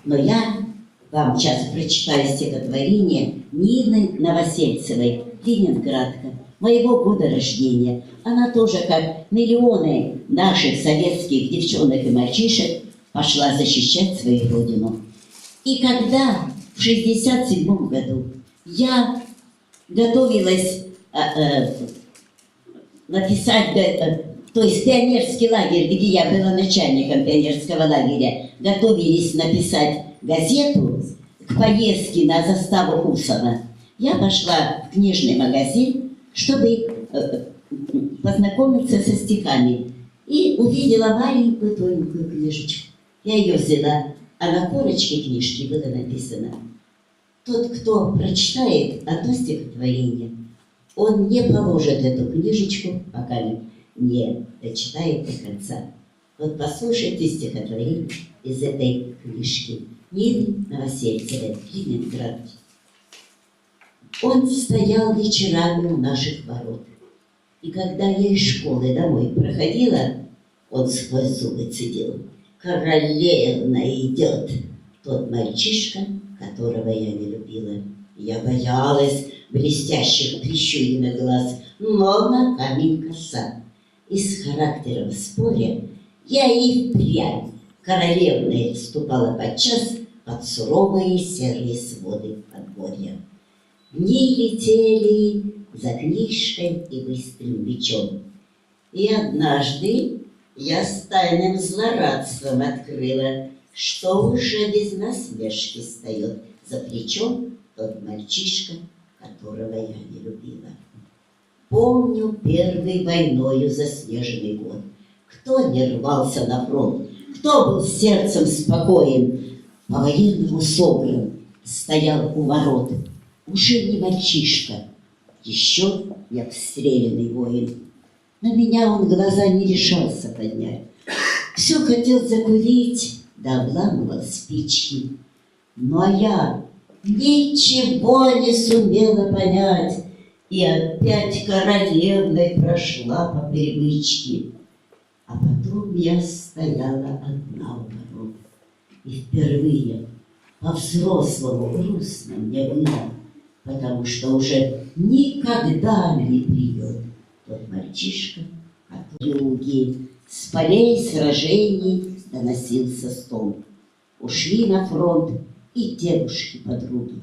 Но я вам сейчас прочитаю стихотворение Нины Новосельцевой, ленинградка, моего года рождения. Она тоже, как миллионы наших советских девчонок и мальчишек, пошла защищать свою родину. И когда в 1967 году я готовилась написать, то есть пионерский лагерь, где я была начальником пионерского лагеря, готовились написать газету к поездке на заставу Усова, я пошла в книжный магазин, чтобы познакомиться со стихами, и увидела маленькую тоненькую книжечку. Я ее взяла, а на корочке книжки было написано: тот, кто прочитает одно стихотворение, он не положит эту книжечку, пока не дочитает до конца. Вот послушайте стихотворение из этой книжки Нины Новосельцевой, Ленинградки. Он стоял вечерами у наших ворот, и когда я из школы домой проходила, он сквозь зубы цедил: королевна идет. Тот мальчишка, которого я не любила. Я боялась блестящих прищуренных глаз, но на камень коса. И с характером споря я и впрямь королевной вступала подчас под суровые серые своды подворья. Дни летели за книжкой и быстрым мечом. И однажды я с тайным злорадством открыла, что уже без насмешки встает за плечом тот мальчишка, которого я не любила. Помню первой войною заснеженный год. Кто не рвался на фронт, кто был сердцем спокоен, по-военному собран стоял у ворот. Уже не мальчишка, еще не обстрелянный воин. На меня он глаза не решался поднять. Все хотел закурить, да обламывал спички. Но я ничего не сумела понять, и опять королевной прошла по привычке. А потом я стояла одна у ворот, и впервые по-взрослому грустно мне было, потому что уже никогда не придет тот мальчишка, который юги с полей сражений доносился стон. Ушли на фронт и девушки-подруги,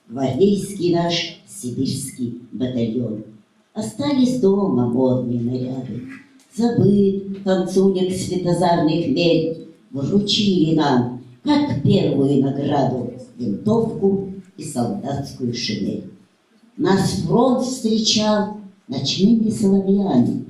гвардейский наш сибирский батальон. Остались дома модные наряды, забыт танцулек светозарный хмель. Вручили нам, как первую награду, винтовку и солдатскую шинель. Нас фронт встречал ночными соловьями,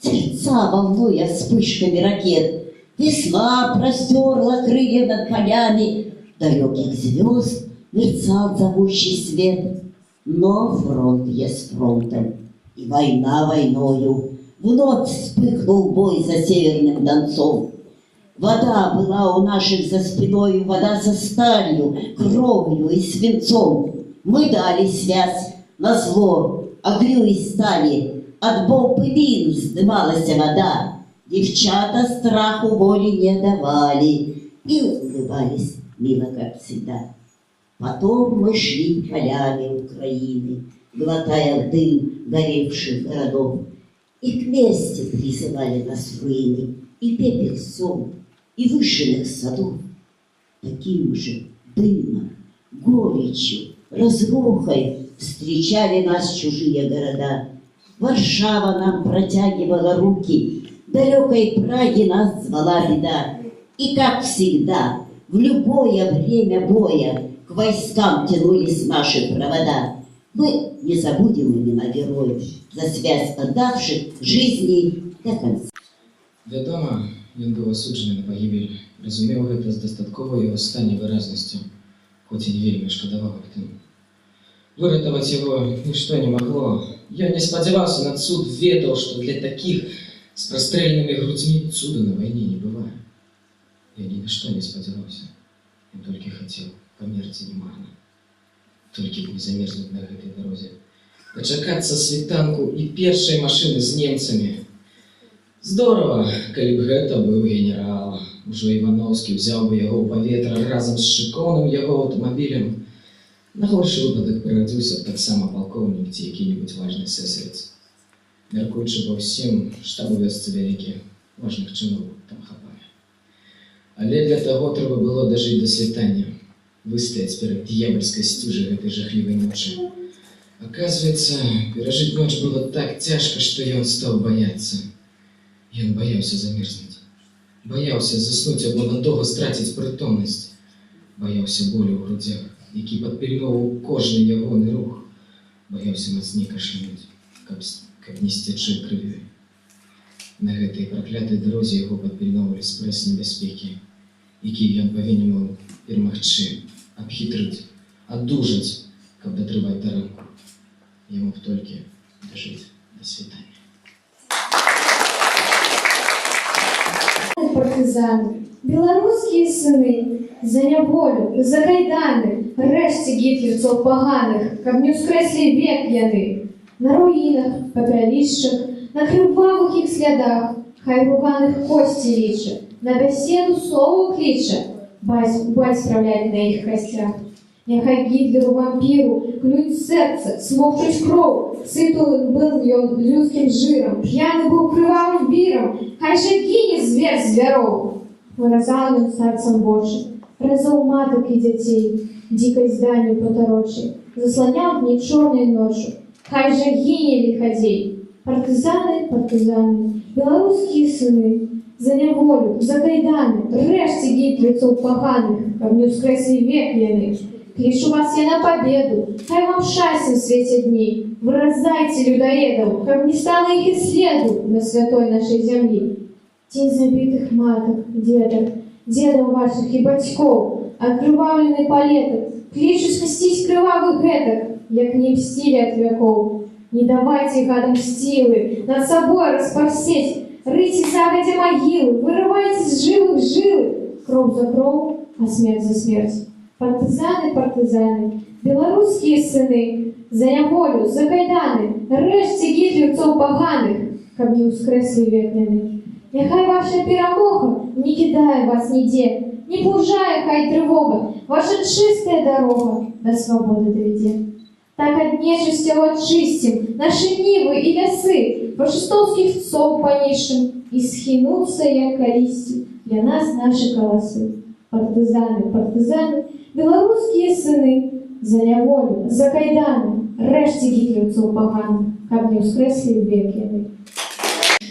сердца волнуя вспышками ракет. Весна простерла крылья над полями, далеких звезд мерцал зовущий свет. Но фронт есть фронтом, и война войною. Вновь вспыхнул бой за Северным Донцом. Вода была у наших за спиной, вода со сталью, кровью и свинцом. Мы дали связь назло огню и стали, от бомб и мин вздымалась вода. Девчата страху воли не давали и улыбались мило, как всегда. Потом мы шли полями Украины, глотая дым горевших городов, и к мести призывали нас руины, и пепел сом, и вышиных садов. Таким же дымом, горечью, разрухой встречали нас чужие города. Варшава нам протягивала руки, далекой Праге нас звала беда. И, как всегда, в любое время боя к войскам тянулись наши провода. Мы не забудем имена героев, за связь отдавших жизни до конца. Вядома, ён быў асуджаны на пагібель, разумеў гэта з дастатковай останняй выразнасцю, хоць і не вельмі шкадаваў аб тым. Выратаваць яго нішто не магло. Я не спадзяваўся на цуд, ведаў, што для такіх з прастрэленымі грудзьмі цуда на вайне не бывае. Я ні на што не спадзяваўся. Я толькі хацеў памерці немарна. Толькі б не замерзнуць на гэтай дарозе. Дачакацца світанку і першай машыны з немцамі. Здорава, калі б гэта быў генерал. ужо Івановський взяв би його у паветра разом з шикоўным яго аўтамабілем, на горшы выпадак пераадзіўся б таксама палкоўнік ці які-небудзь важны эсэсавец. Мяркуючы па ўсім, штаб у вёсцы вялікі, важных чыноў там хапае. Але для таго трэба было дажыць да світання, выстаяць перад д'ябальскай сцюжай гэтай жахлівай ночы. Оказывается, перажыць ноч было так цяжка, што ён стаў баяцца. Ён баяўся замерзнуць. Баяўся заснуць або надоўга страціць прытомнасць. Баяўся болю ў грудзях, які падпільноўваў кожны ягоны рух. Баяўся мацней кашлянуць, каб не сцячы крывёй. На гэтай праклятай дарозе яго падпільноўвалі спрэс небяспекі, які ён павінен быў перамагчы, абхітрыць, адужаць, каб датрываць да ранку. Яму б толькі дажыць да світання. Партизаны, беларускія сыны, за няволю, за кайданы, рэшце гітлерцаў паганых, каб не ўскрэслі век яны. На руінах, папялішчах, на крывавых іх слядах, хай руганых косці ліча, на бяседу слову кліча, баць справляць на іх касцях. Няхай Гітлеру вампіру клюють серце, смокчуть кров, ситу был ён людским жиром, пьяный был кривавым виром, хай же гине зверь зверов. Выразал он старцам Божий, разал маток и детей, дикой зданию поторочи, заслонял дни черной ночью, хай же гине лиходей. Партизаны, партизаны, белорусские сыны, за неволю, за кайданы, рэшце гітлерцаў паганых, каб не ўскрэслі век яны. Клічу вас я на победу, хай вам шчасця в свете дней. Выразайте людоедов, как не стало их и следу на святой нашей земли. День забитых маток, дедов ваших и батьков, окрывавленный палеток, кличу сместить кровавых гэток, як не мстили от веков. Не давайте гадам стилы, над собой распорсеть, рыйте загодя могилы, вырывайте с живых жилы, кровь за кровь, а смерть за смерть. Партизаны, партизаны, белорусские сыны, за няволю, за кайданы, рэшце гітлерцаў паганых, каб не ўскрэслі век яны. Няхай ваша перамога не кідае вас нідзе, не пужае хай трывога, ваша чыстая дарога да свабоды давядзе. Так ад нечысцяў ачысцім нашы нівы і лясы, фашыстоўскіх цоў панішым, і схінуцца, як калісьці, для нас нашы каласы. Партизаны, партизаны, белорусские сыны, за няволю, за кайданы, рэшце гітлерцаў паганых, каб не ўскрэслі век яны.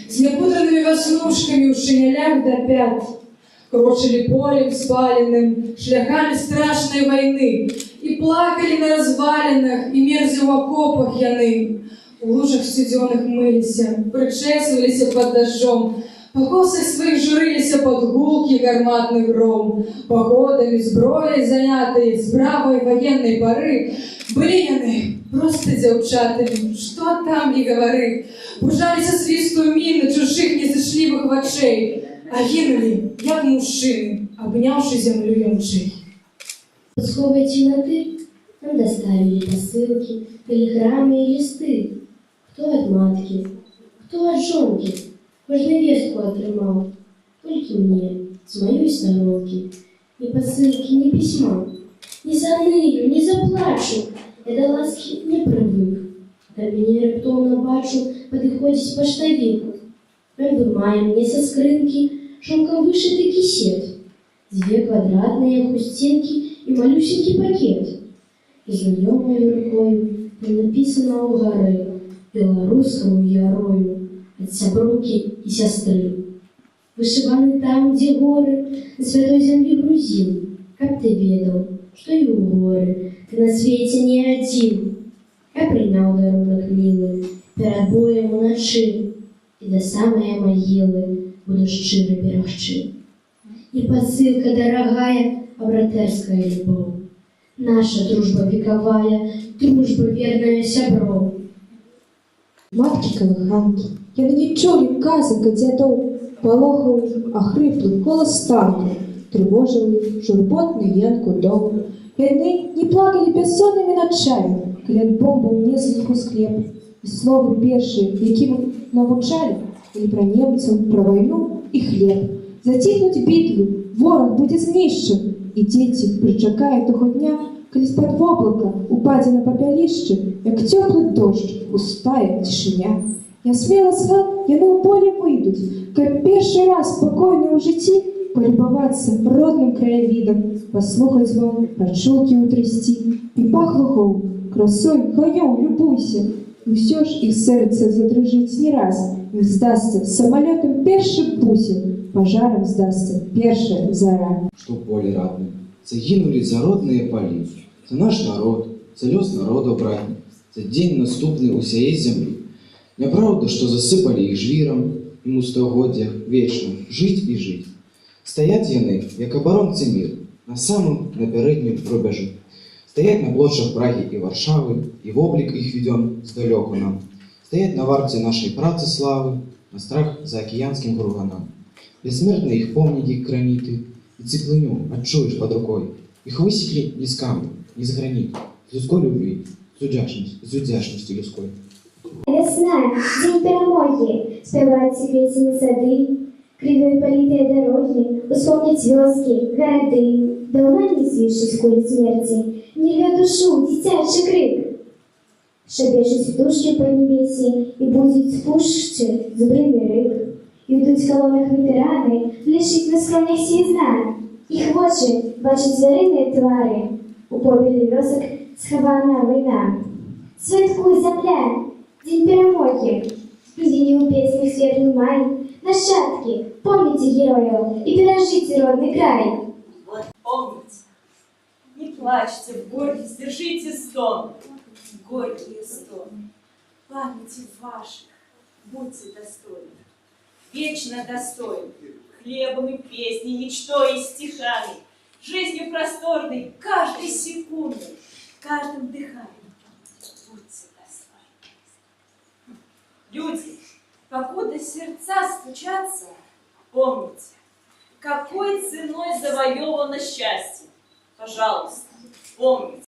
С непутранными веснушками у шинелях до пят крочили полем спаленным, шляхами страшной войны, и плакали на развалинах, и мерзли в окопах яны. В лужах студеных мылися, причесывались под дождем, покосы своих журились под гулки гарматный гром, походами, зброей занятые, с бравой военной поры, были яны просто дзяўчатами, что там не говори, пужалися свисту мины чужих незашлівых вачэй, а гинули, як мужчины, обнявши землю ямчей. Из сухой темноты нам доставили посылки, телеграммы и листы. Кто от матки, кто от жонки, кожную вестку отрымал. Только мне, с моей сторонки, ни посылки, ни письма. Не занылю, не заплачу, я до ласки не привык. До меня раптовно бачу, подыходить поштовик. Он вымая мне со скрынки шелком вышитый кисет. 2 квадратные хустинки и малюсенький пакет. Знайомою рукою написано у горы белорусскому ярою от сяброўкі и сестры. Вышиваны там, где горы, на святой земле грузин. Как ты ведал, что и у горы ты на свете не один. Я принял дарунок милый перед боем уночи, и до самой могилы буду шчыра берагчы. И посылка дорогая, а братерская любовь. Наша дружба вековая, дружба верная сяброў. Маткі калыханкі, яны не чулі казак ад дзядоў, палохаў, ахрыплы голас танку, трывожыў іх журботны енку дому. Яны не плакалі бяссоннымі начамі, калі ад бомбаў неслі склеп. І словы першыя, якім навучалі, былі пра немцаў, пра вайну і хлеб. Затихнуть бітвы, ворог будзе знішчаны, і дзеці прычакаюць таго дня, калі з-пад воблака упадзе на папялішчы, як цёплы дождж, густая цішыня. Нясмела з хат яны ў поле выйдуць, каб першы раз спакойна ў жыцці палюбавацца родным краявідам, паслухаць звон, рачулкі ўтрасці, і пах лугоў, красой гаёў любуйся. І ўсё ж іх сэрца задрыжыць не раз, ім здасца самалётам першы бусін, пажарам здасца першая зара. Что поле радное, загинули за родные поли, за наш народ, за лёс народа братні, за день наступны усяе зямлі. Няправда, што засыпалі іх жвірам, ім у стагоддзях вечна жыць і жыць. Стаяць яны, як абаронцы міру, на самым напярэднім рубяжы. Стаяць на плошчах Прагі і Варшавы, і воблік іх вядён здалёку нам. Стаяць на варце нашай працы славы, на страх за акіянскім груганам. Бессмертны іх помнікі граніты, і цеплыню адчуеш пад рукой. Іх высеклі не з камню, не з граніту, з людской любві, з удзячнасцю людской. Весна, день перемоги, спевают секретные сады, кривые политые дороги, вспомнить вёски, городы. Давно не свившись куль смерти, не рвет душу дитячий крик. Шебежуть в душі по небесі, і будуть спушчі зубрими рик. І йдуть в колонах ветерани, лишить на склонях сізна. Їх очі бачать звірині твари, у побілі вёсок схована війна. Святкуй, земля, день перемоги, впереди у песнях светлый май. Нащадки, помните героев и бережите родный край. Вот помните, не плачьте в горький, сдержите стон, горькие стоны. Памяти ваших будьте достойны, вечно достойны, хлебом и песней, мечтой и стихами, жизнью просторной, каждой секундой, каждым дыханием. Будьте достойны. Люди, покуда сердца стучатся, помните, какой ценой завоевано счастье. Пожалуйста, помните.